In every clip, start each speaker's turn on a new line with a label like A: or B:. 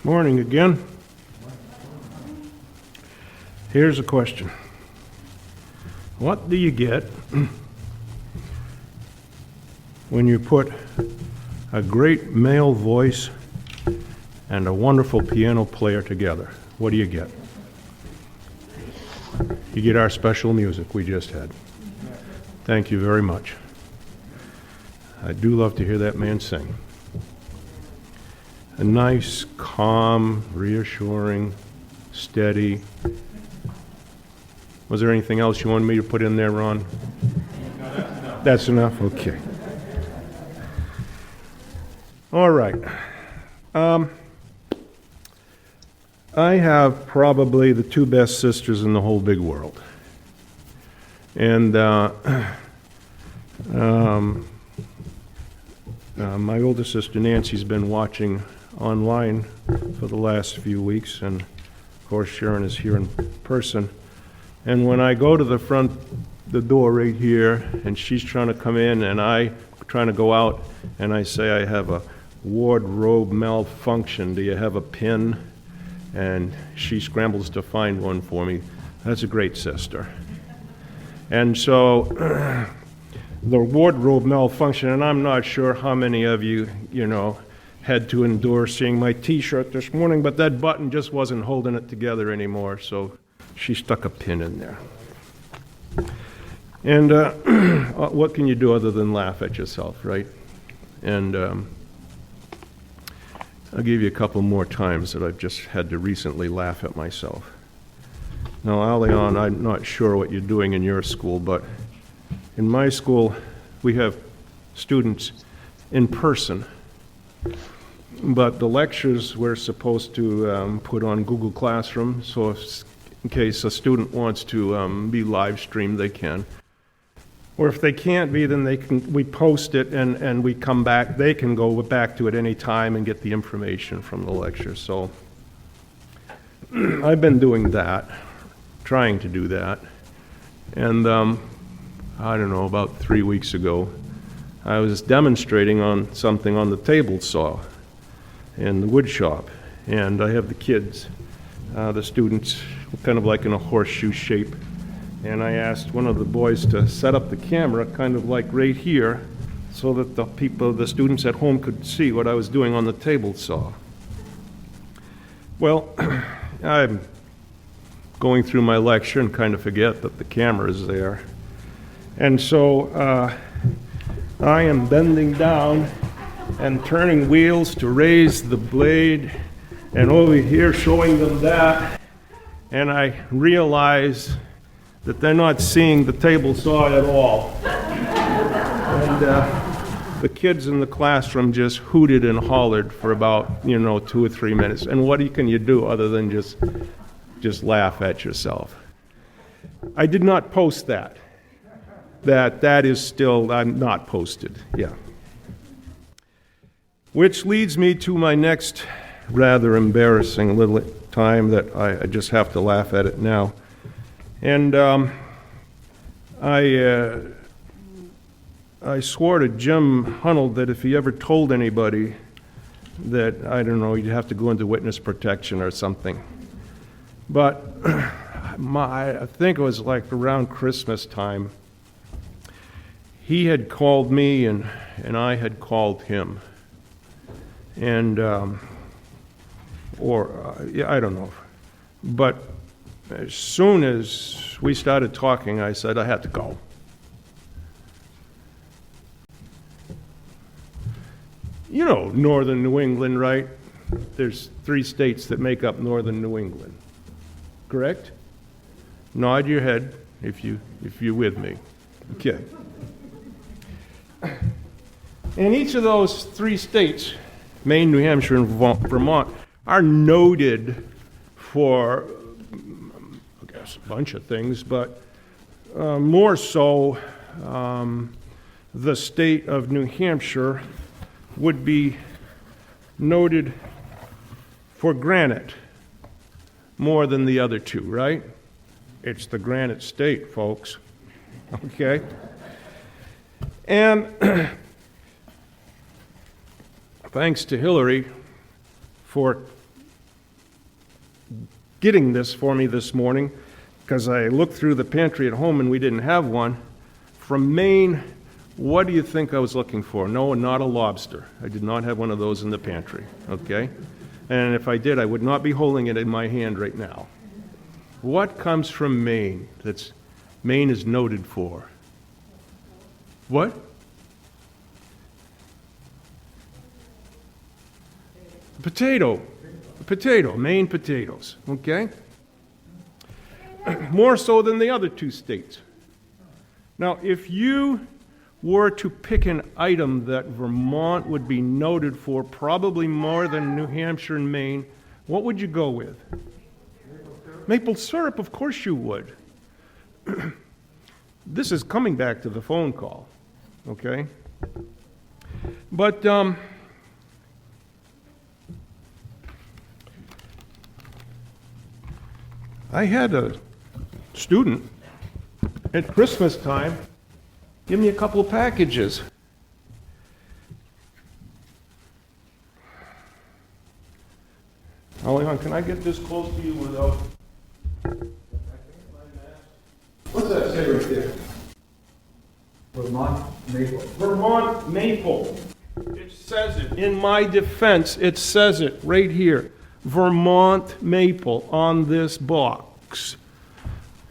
A: Morning again. Here's a question. What do you get when you put a great male voice and a wonderful piano player together? What do you get? You get our special music we just had. Thank you very much. I do love to hear that man sing. A nice, calm, reassuring, steady. Was there anything else you wanted me to put in there, Ron? No, that's enough. Okay. All right. I have probably the two best sisters in the whole big world. And my older sister Nancy's been watching online for the last few weeks, and of course Sharon is here in person. And when I go to the door right here, and she's trying to come in, and I trying to go out, and I say I have a wardrobe malfunction. Do you have a pin? And she scrambles to find one for me. That's a great sister. And so the wardrobe malfunction, and I'm not sure how many of you, had to endure seeing my T-shirt this morning, but that button just wasn't holding it together anymore, so she stuck a pin in there. And what can you do other than laugh at yourself, right? And I'll give you a couple more times that I've just had to recently laugh at myself. Now, Alion, I'm not sure what you're doing in your school, but in my school, we have students in person, but the lectures we're supposed to put on Google Classroom, so in case a student wants to be live streamed, they can. Or if they can't be, then we post it and we come back. They can go back to it any time and get the information from the lecture. So I've been doing that, trying to do that. And I don't know, about 3 weeks ago, I was demonstrating on something on the table saw in the wood shop. And I have the kids, the students, kind of like in a horseshoe shape. And I asked one of the boys to set up the camera kind of like right here so that the students at home could see what I was doing on the table saw. Well, I'm going through my lecture and kind of forget that the camera is there. And so I am bending down and turning wheels to raise the blade, and over here showing them that, and I realize that they're not seeing the table saw at all. And the kids in the classroom just hooted and hollered for about 2 or 3 minutes. And what can you do other than just laugh at yourself? I did not post that. That is still not posted. Yeah. Which leads me to my next rather embarrassing little time that I just have to laugh at it now. And I swore to Jim Hunnell that if he ever told anybody that, I don't know, you'd have to go into witness protection or something. But I think it was like around Christmas time, he had called me and I had called him. And, I don't know. But as soon as we started talking, I said I had to go. You know northern New England, right? There's 3 states that make up northern New England. Correct? Nod your head if you're with me. Okay. And each of those 3 states, Maine, New Hampshire, and Vermont, are noted for, I guess, a bunch of things, but more so the state of New Hampshire would be noted for granite more than the other 2, right? It's the granite state, folks. Okay? And thanks to Hillary for getting this for me this morning because I looked through the pantry at home and we didn't have one. From Maine, what do you think I was looking for? No, not a lobster. I did not have one of those in the pantry, okay? And if I did, I would not be holding it in my hand right now. What comes from Maine that's Maine is noted for? What? Potato. Potato, Maine potatoes, okay? More so than the other two states. Now, if you were to pick an item that Vermont would be noted for, probably more than New Hampshire and Maine, what would you go with? Maple syrup, of course you would. This is coming back to the phone call, okay? But I had a student at Christmas time give me a couple of packages. Oleon, can I get this close to you without... What's that say right there?
B: Vermont maple.
A: Vermont maple. It says it. In my defense, it says it right here. Vermont maple on this box.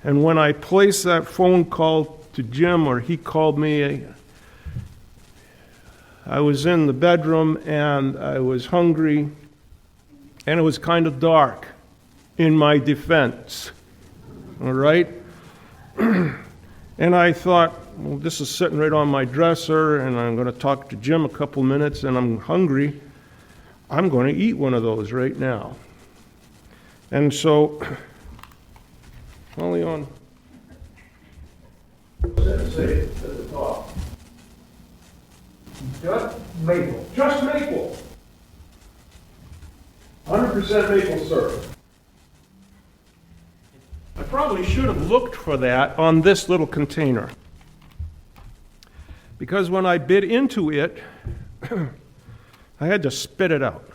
A: And when I placed that phone call to Jim, or he called me, I was in the bedroom and I was hungry and it was kind of dark, in my defense. All right? And I thought, well, this is sitting right on my dresser and I'm going to talk to Jim a couple minutes and I'm hungry. I'm going to eat one of those right now. And so, Leon, what's that say at the top?
B: Just maple.
A: Just maple. 100% maple syrup. I probably should have looked for that on this little container. Because when I bit into it, I had to spit it out.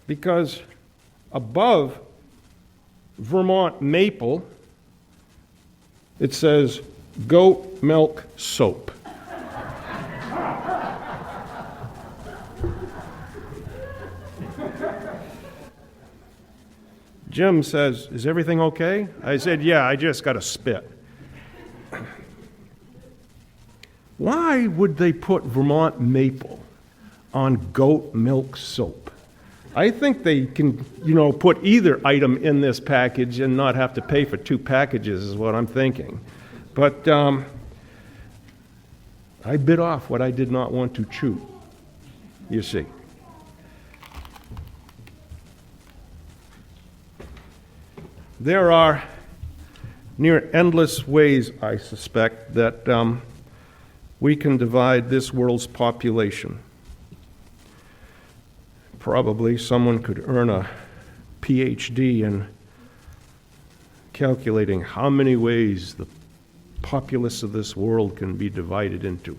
A: Because above Vermont maple, it says goat milk soap. Jim says, "Is everything okay?" I said, "Yeah, I just got to spit." Why would they put Vermont maple on goat milk soap? I think they can, put either item in this package and not have to pay for two packages is what I'm thinking. But I bit off what I did not want to chew, you see. There are near endless ways, I suspect, that we can divide this world's population. Probably someone could earn a PhD in calculating how many ways the populace of this world can be divided into.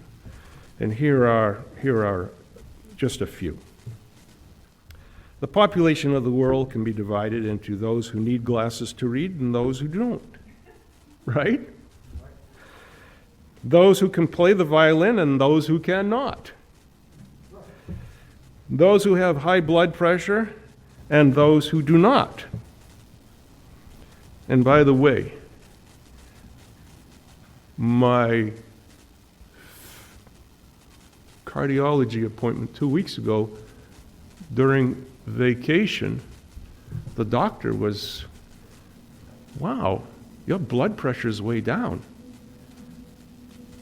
A: And here are just a few. The population of the world can be divided into those who need glasses to read and those who don't, right? Those who can play the violin and those who cannot. Those who have high blood pressure and those who do not. And by the way, my cardiology appointment 2 weeks ago, during vacation, the doctor was, "Wow, your blood pressure is way down."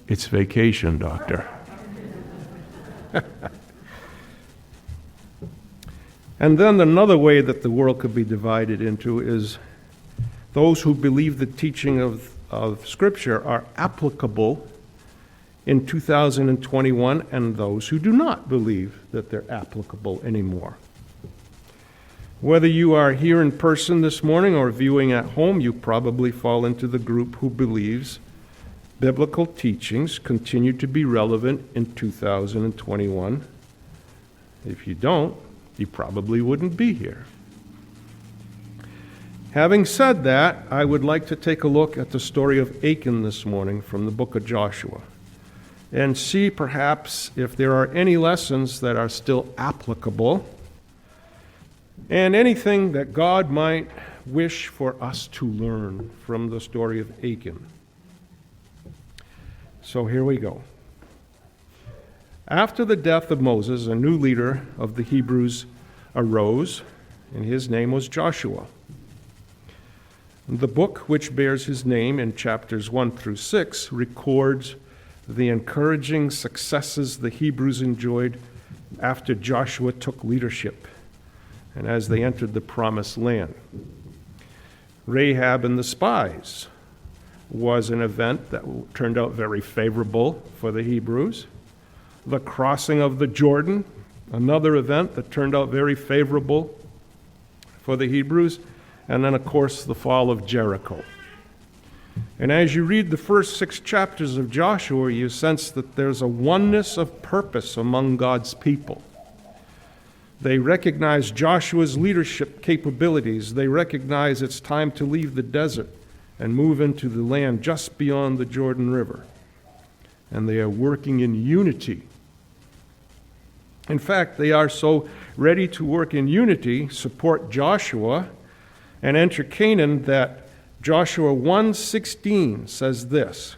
A: "It's vacation, doctor." And then another way that the world could be divided into is those who believe the teaching of Scripture are applicable in 2021 and those who do not believe that they're applicable anymore. Whether you are here in person this morning or viewing at home, you probably fall into the group who believes biblical teachings continue to be relevant in 2021. If you don't, you probably wouldn't be here. Having said that, I would like to take a look at the story of Achan this morning from the book of Joshua and see perhaps if there are any lessons that are still applicable and anything that God might wish for us to learn from the story of Achan. So here we go. After the death of Moses, a new leader of the Hebrews arose, and his name was Joshua. The book which bears his name in chapters 1 through 6 records the encouraging successes the Hebrews enjoyed after Joshua took leadership and as they entered the promised land. Rahab and the spies was an event that turned out very favorable for the Hebrews. The crossing of the Jordan, another event that turned out very favorable for the Hebrews. And then, of course, the fall of Jericho. And as you read the first 6 chapters of Joshua, you sense that there's a oneness of purpose among God's people. They recognize Joshua's leadership capabilities. They recognize it's time to leave the desert and move into the land just beyond the Jordan River. And they are working in unity. In fact, they are so ready to work in unity, support Joshua, and enter Canaan that Joshua 1:16 says this.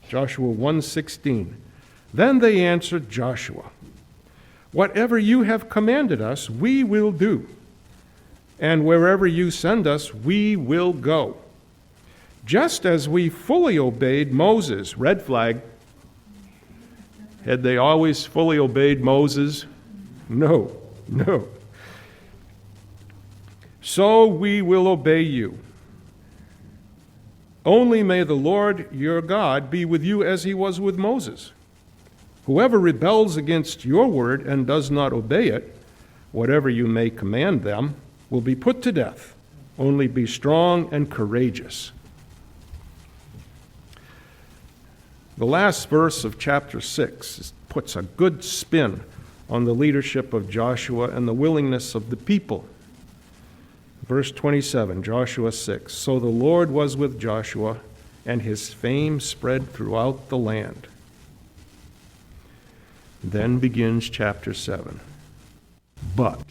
A: Joshua 1:16. Then they answered Joshua, "Whatever you have commanded us, we will do. And wherever you send us, we will go. Just as we fully obeyed Moses." Red flag. Had they always fully obeyed Moses? No. "So we will obey you. Only may the Lord your God be with you as he was with Moses. Whoever rebels against your word and does not obey it, whatever you may command them, will be put to death. Only be strong and courageous." The last verse of chapter 6 puts a good spin on the leadership of Joshua and the willingness of the people. Verse 27, Joshua 6. "So the Lord was with Joshua, and his fame spread throughout the land." Then begins chapter 7. But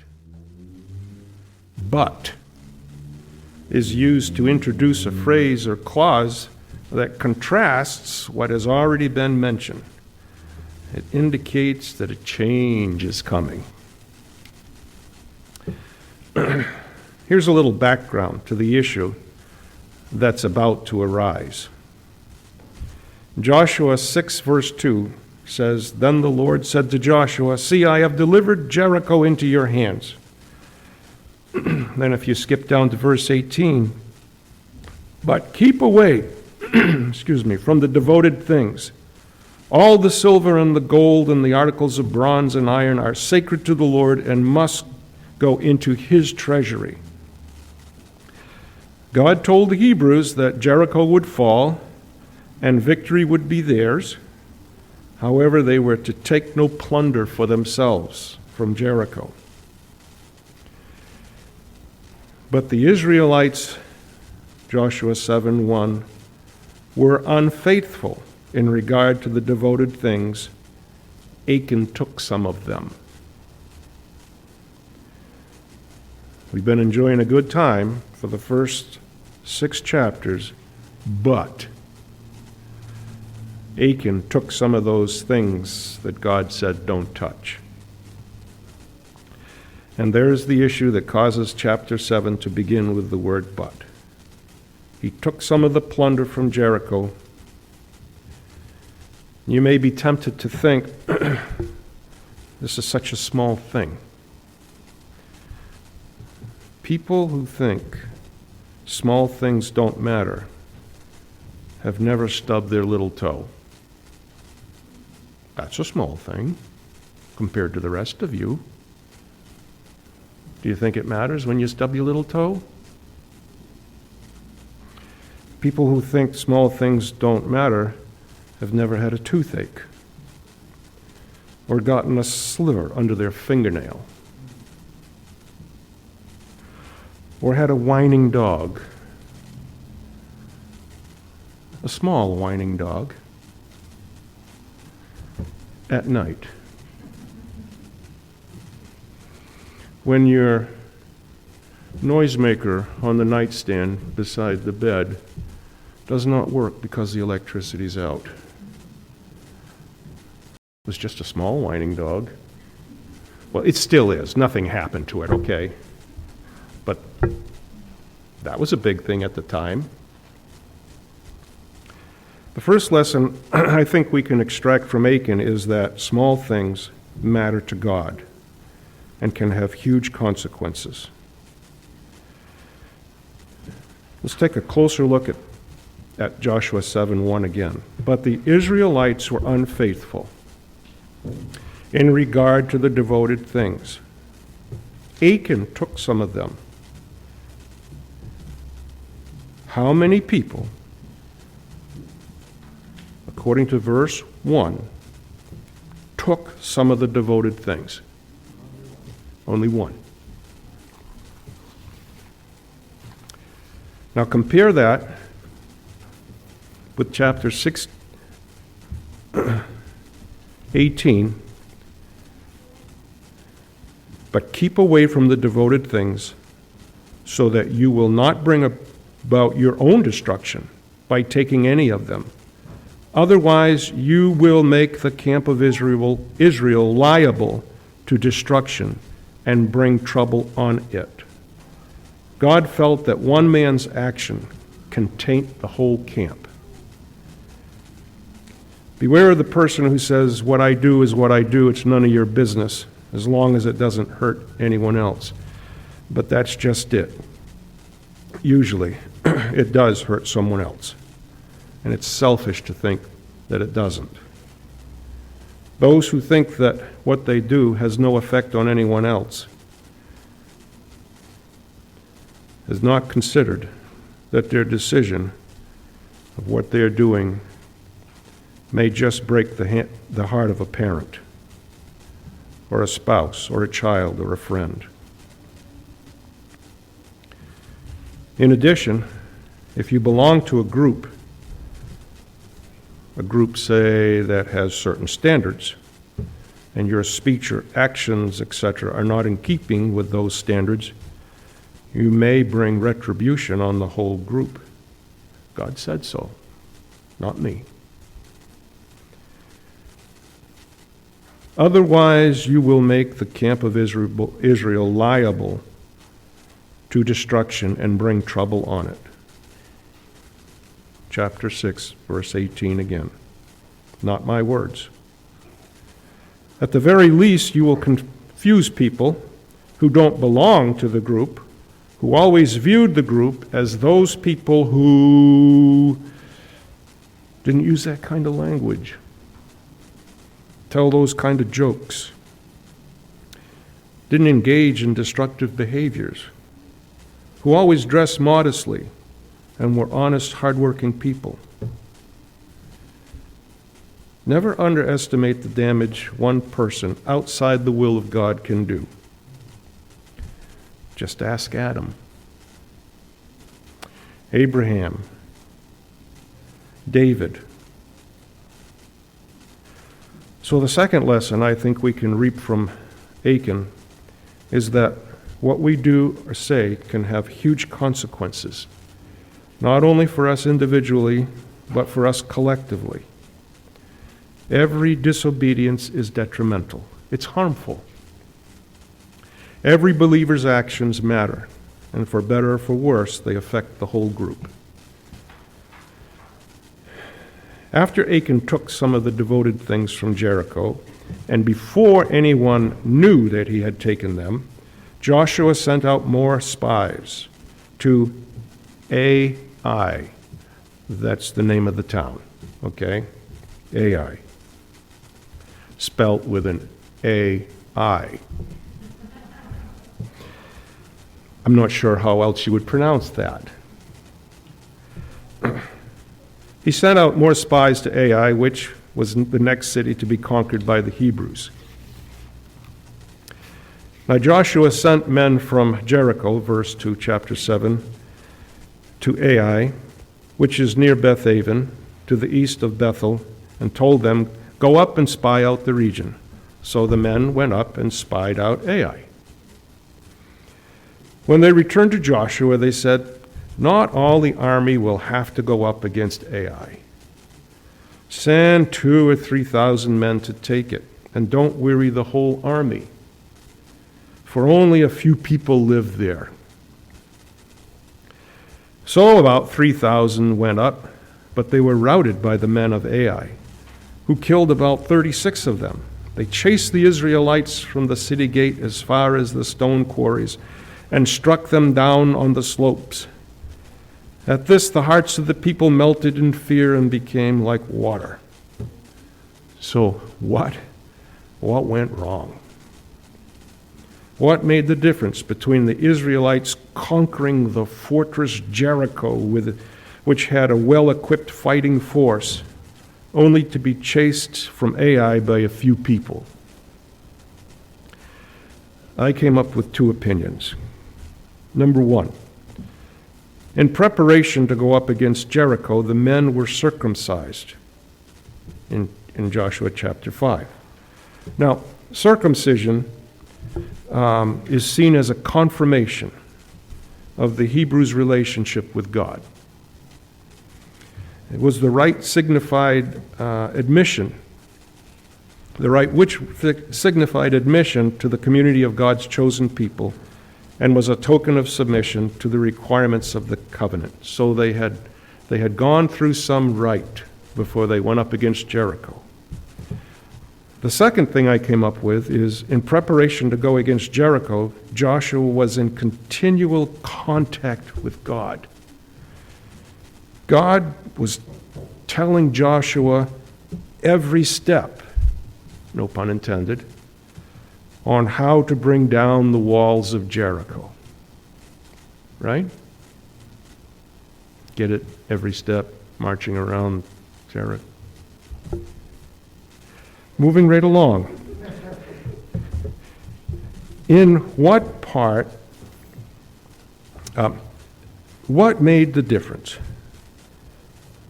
A: is used to introduce a phrase or clause that contrasts what has already been mentioned. It indicates that a change is coming. Here's a little background to the issue that's about to arise. Joshua 6, verse 2 says, "Then the Lord said to Joshua, 'See, I have delivered Jericho into your hands.'" Then if you skip down to verse 18, "But keep away from the devoted things. All the silver and the gold and the articles of bronze and iron are sacred to the Lord and must go into his treasury." God told the Hebrews that Jericho would fall and victory would be theirs. However, they were to take no plunder for themselves from Jericho. But the Israelites, Joshua 7:1, were unfaithful in regard to the devoted things. Achan took some of them. We've been enjoying a good time for the first 6 chapters, but Achan took some of those things that God said don't touch. And there's the issue that causes chapter 7 to begin with the word "but." He took some of the plunder from Jericho. You may be tempted to think, this is such a small thing. People who think small things don't matter have never stubbed their little toe. That's a small thing compared to the rest of you. Do you think it matters when you stub your little toe? People who think small things don't matter have never had a toothache or gotten a sliver under their fingernail. or had a whining dog, a small whining dog, at night, when your noisemaker on the nightstand beside the bed does not work because the electricity's out? It was just a small whining dog. Well, it still is. Nothing happened to it, okay? But that was a big thing at the time. The first lesson I think we can extract from Achan is that small things matter to God and can have huge consequences. Let's take a closer look at Joshua 7:1 again. But the Israelites were unfaithful in regard to the devoted things. Achan took some of them. How many people, according to verse 1, took some of the devoted things? Only one. Now compare that with chapter 18. But keep away from the devoted things, so that you will not bring about your own destruction by taking any of them. Otherwise, you will make the camp of Israel liable to destruction and bring trouble on it. God felt that one man's action can taint the whole camp. Beware of the person who says, "What I do is what I do, it's none of your business, as long as it doesn't hurt anyone else." But that's just it. Usually, it does hurt someone else, and it's selfish to think that it doesn't. Those who think that what they do has no effect on anyone else has not considered that their decision of what they are doing may just break the heart of a parent, or a spouse, or a child, or a friend. In addition, if you belong to a group, say, that has certain standards, and your speech or actions, etc., are not in keeping with those standards, you may bring retribution on the whole group. God said so, not me. Otherwise, you will make the camp of Israel liable to destruction and bring trouble on it. Chapter 6, verse 18 again. Not my words. At the very least, you will confuse people who don't belong to the group, who always viewed the group as those people who didn't use that kind of language, tell those kind of jokes, didn't engage in destructive behaviors, who always dressed modestly and were honest, hardworking people. Never underestimate the damage one person outside the will of God can do. Just ask Adam, Abraham, David. So the second lesson I think we can reap from Achan is that what we do or say can have huge consequences, not only for us individually, but for us collectively. Every disobedience is detrimental. It's harmful. Every believer's actions matter, and for better or for worse, they affect the whole group. After Achan took some of the devoted things from Jericho, and before anyone knew that he had taken them, Joshua sent out more spies to Ai. That's the name of the town, okay? Ai. Spelt with an A-I. I'm not sure how else you would pronounce that. He sent out more spies to Ai, which was the next city to be conquered by the Hebrews. Now Joshua sent men from Jericho, verse 2, chapter 7, to Ai, which is near Bethaven, to the east of Bethel, and told them, "Go up and spy out the region." So the men went up and spied out Ai. When they returned to Joshua, they said, "Not all the army will have to go up against Ai. Send 2,000 or 3,000 men to take it, and don't weary the whole army, for only a few people live there." So about 3,000 went up, but they were routed by the men of Ai, who killed about 36 of them. They chased the Israelites from the city gate as far as the stone quarries and struck them down on the slopes. At this, the hearts of the people melted in fear and became like water. So what went wrong? What made the difference between the Israelites conquering the fortress Jericho, which had a well-equipped fighting force, only to be chased from Ai by a few people? I came up with two opinions. Number one, in preparation to go up against Jericho, the men were circumcised in Joshua chapter 5. Now, circumcision is seen as a confirmation of the Hebrews' relationship with God. It was the rite signified admission, the rite which signified admission to the community of God's chosen people, and was a token of submission to the requirements of the covenant. So they had gone through some rite before they went up against Jericho. The second thing I came up with is, in preparation to go against Jericho, Joshua was in continual contact with God. God was telling Joshua every step, no pun intended, on how to bring down the walls of Jericho. Right? Get it? Every step, marching around Jericho. Moving right along. In what part, what made the difference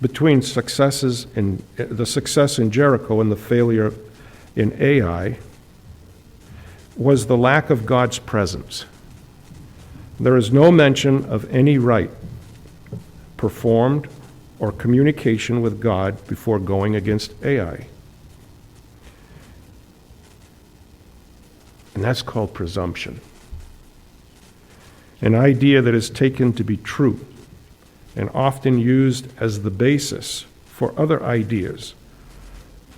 A: between the success in Jericho and the failure in Ai was the lack of God's presence. There is no mention of any rite performed or communication with God before going against Ai. And that's called presumption. An idea that is taken to be true and often used as the basis for other ideas,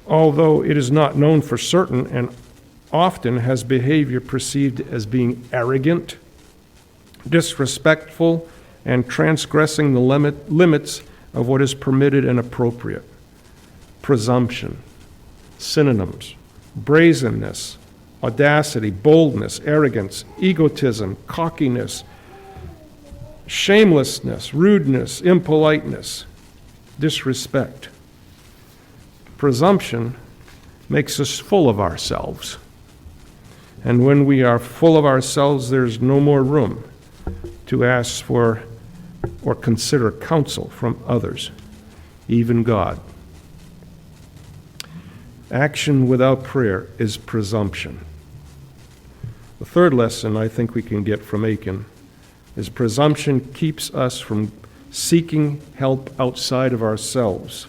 A: although it is not known for certain and often has behavior perceived as being arrogant, disrespectful, and transgressing the limits of what is permitted and appropriate. Presumption, synonyms: brazenness, audacity, boldness, arrogance, egotism, cockiness, shamelessness, rudeness, impoliteness, disrespect. Presumption makes us full of ourselves. And when we are full of ourselves, there's no more room to ask for or consider counsel from others, even God. Action without prayer is presumption. The third lesson I think we can get from Achan is presumption keeps us from seeking help outside of ourselves.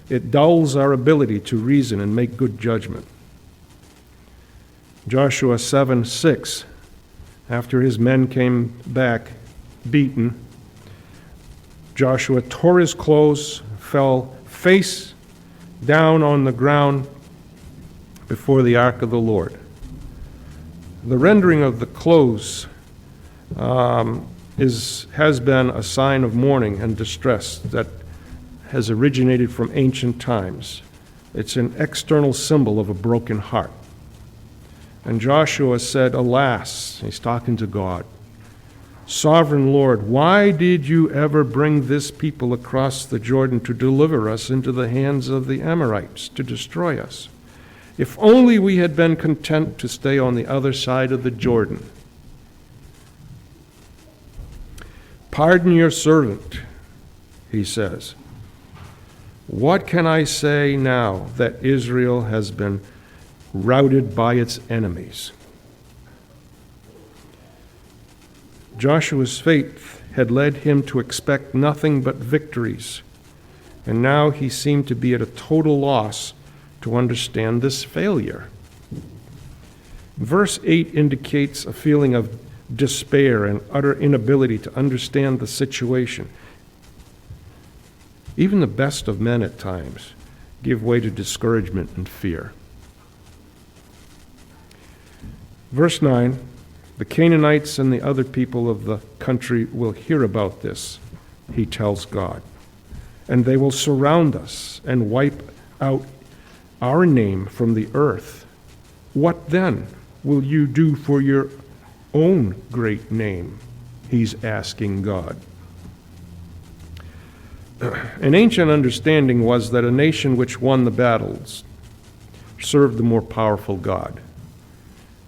A: It dulls our ability to reason and make good judgment. Joshua 7:6, after his men came back beaten, Joshua tore his clothes, fell face down on the ground before the ark of the Lord. The rendering of the clothes has been a sign of mourning and distress that has originated from ancient times. It's an external symbol of a broken heart. And Joshua said, "Alas," he's talking to God, "Sovereign Lord, why did you ever bring this people across the Jordan to deliver us into the hands of the Amorites, to destroy us? If only we had been content to stay on the other side of the Jordan. Pardon your servant, he says. What can I say now that Israel has been routed by its enemies? Joshua's faith had led him to expect nothing but victories, and now he seemed to be at a total loss to understand this failure. Verse 8 indicates a feeling of despair and utter inability to understand the situation. Even the best of men at times give way to discouragement and fear. Verse 9, the Canaanites and the other people of the country will hear about this, he tells God, and they will surround us and wipe out our name from the earth. What then will you do for your own great name? He's asking God. An ancient understanding was that a nation which won the battles served the more powerful God.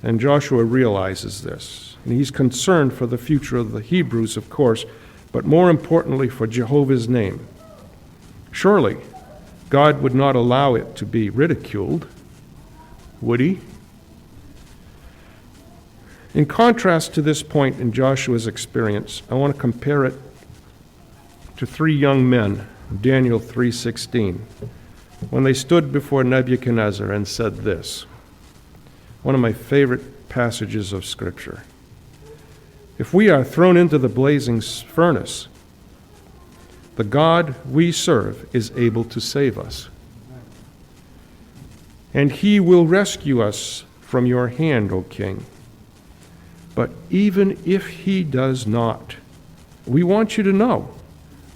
A: And Joshua realizes this. And he's concerned for the future of the Hebrews, of course, but more importantly for Jehovah's name. Surely, God would not allow it to be ridiculed, would he? In contrast to this point in Joshua's experience, I want to compare it to three young men, Daniel 3:16, when they stood before Nebuchadnezzar and said this, one of my favorite passages of Scripture. If we are thrown into the blazing furnace, the God we serve is able to save us. And he will rescue us from your hand, O king. But even if he does not, we want you to know,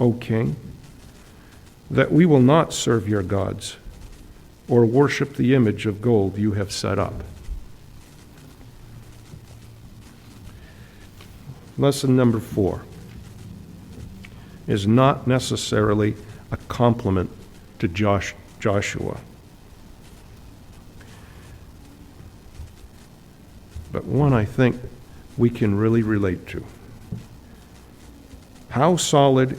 A: O king, that we will not serve your gods or worship the image of gold you have set up. Lesson number 4 is not necessarily a compliment to Joshua, but one I think we can really relate to. How solid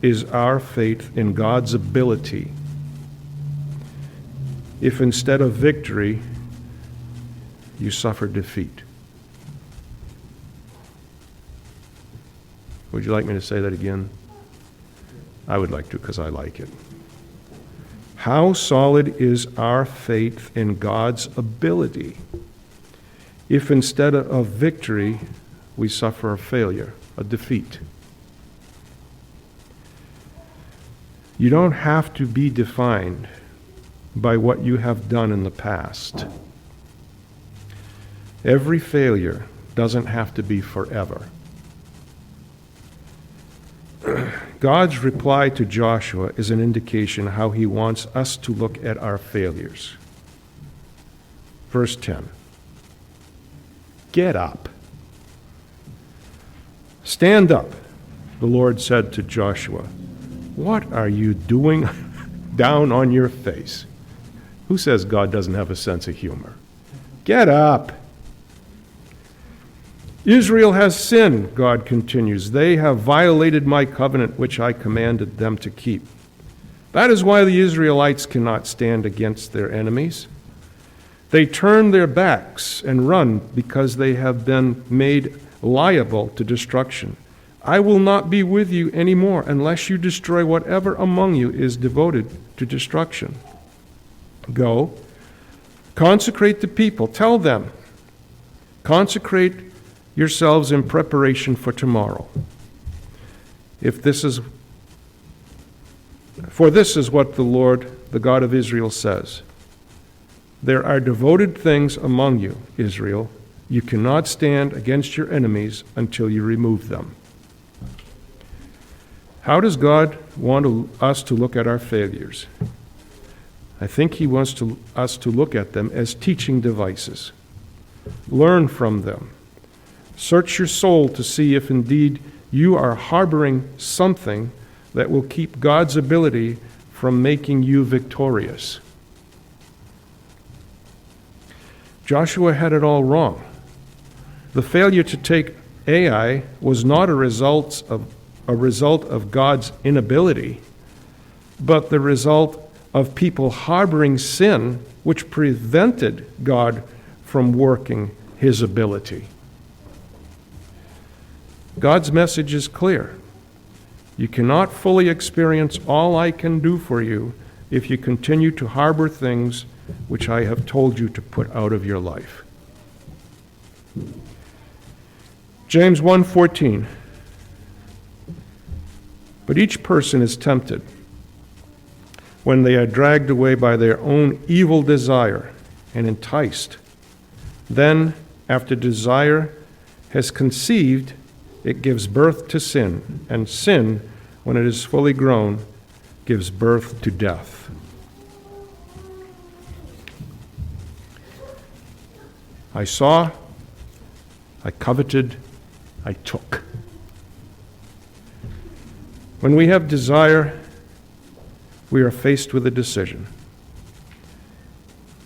A: is our faith in God's ability if instead of victory you suffer defeat? Would you like me to say that again? I would like to, because I like it. How solid is our faith in God's ability if instead of victory we suffer a failure, a defeat? You don't have to be defined by what you have done in the past. Every failure doesn't have to be forever. God's reply to Joshua is an indication how he wants us to look at our failures. Verse 10. Get up. Stand up, the Lord said to Joshua. What are you doing down on your face? Who says God doesn't have a sense of humor? Get up. Israel has sinned, God continues. They have violated my covenant which I commanded them to keep. That is why the Israelites cannot stand against their enemies. They turn their backs and run because they have been made liable to destruction. I will not be with you anymore unless you destroy whatever among you is devoted to destruction. Go, consecrate the people. Tell them, consecrate yourselves in preparation for tomorrow. For this is what the Lord, the God of Israel, says. There are devoted things among you, Israel. You cannot stand against your enemies until you remove them. How does God want us to look at our failures? I think he wants us to look at them as teaching devices. Learn from them. Search your soul to see if indeed you are harboring something that will keep God's ability from making you victorious. Joshua had it all wrong. The failure to take Ai was not a result of God's inability, but the result of people harboring sin, which prevented God from working his ability. God's message is clear. You cannot fully experience all I can do for you if you continue to harbor things which I have told you to put out of your life. James 1:14. But each person is tempted when they are dragged away by their own evil desire and enticed. Then, after desire has conceived, it gives birth to sin, and sin, when it is fully grown, gives birth to death. I saw, I coveted, I took. When we have desire, we are faced with a decision.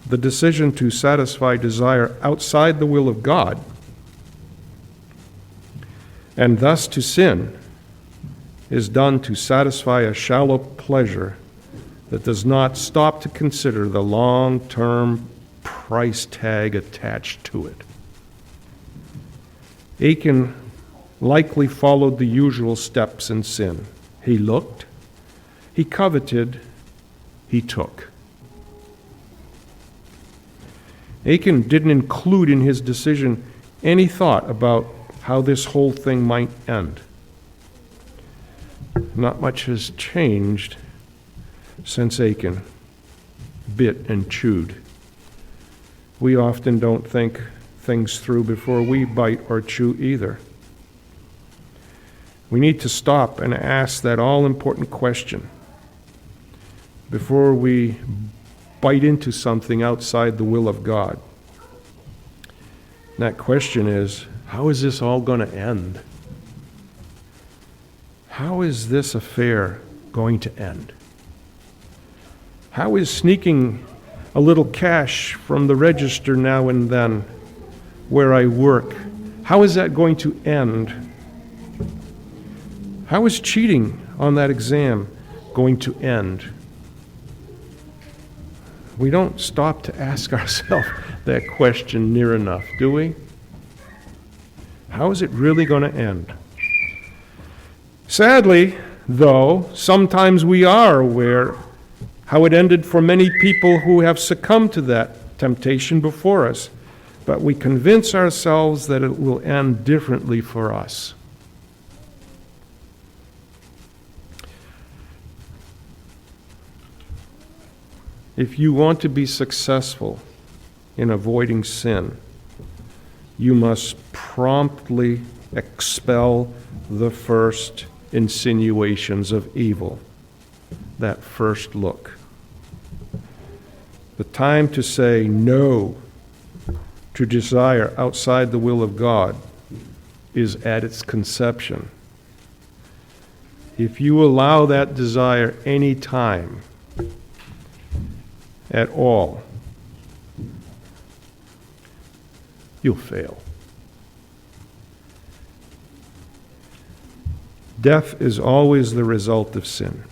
A: The decision to satisfy desire outside the will of God, and thus to sin, is done to satisfy a shallow pleasure that does not stop to consider the long-term price tag attached to it. Achan likely followed the usual steps in sin. He looked, he coveted, he took. Achan didn't include in his decision any thought about how this whole thing might end. Not much has changed since Achan bit and chewed. We often don't think things through before we bite or chew either. We need to stop and ask that all-important question before we bite into something outside the will of God. And that question is, how is this all going to end? How is this affair going to end? How is sneaking a little cash from the register now and then where I work, how is that going to end? How is cheating on that exam going to end? We don't stop to ask ourselves that question near enough, do we? How is it really going to end? Sadly, though, sometimes we are aware how it ended for many people who have succumbed to that temptation before us, but we convince ourselves that it will end differently for us. If you want to be successful in avoiding sin, you must promptly expel the first insinuations of evil, that first look. The time to say no to desire outside the will of God is at its conception. If you allow that desire any time at all, you'll fail. Death is always the result of sin.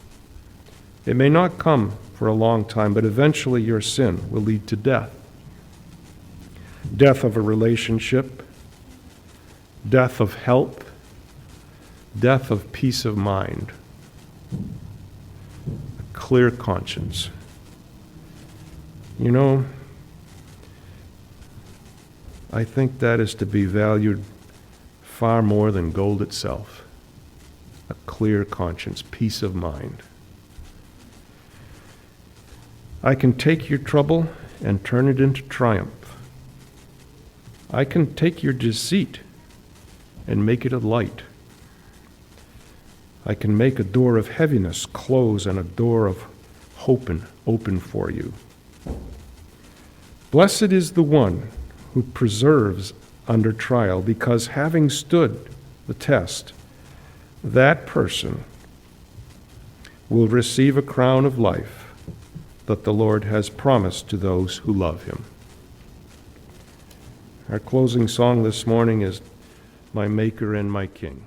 A: It may not come for a long time, but eventually your sin will lead to death. Death of a relationship, death of health, death of peace of mind, a clear conscience. You know, I think that is to be valued far more than gold itself. A clear conscience, peace of mind. I can take your trouble and turn it into triumph. I can take your deceit and make it a light. I can make a door of heaviness close and a door of hope open for you. Blessed is the one who perseveres under trial, because having stood the test, that person will receive a crown of life that the Lord has promised to those who love him. Our closing song this morning is My Maker and My King.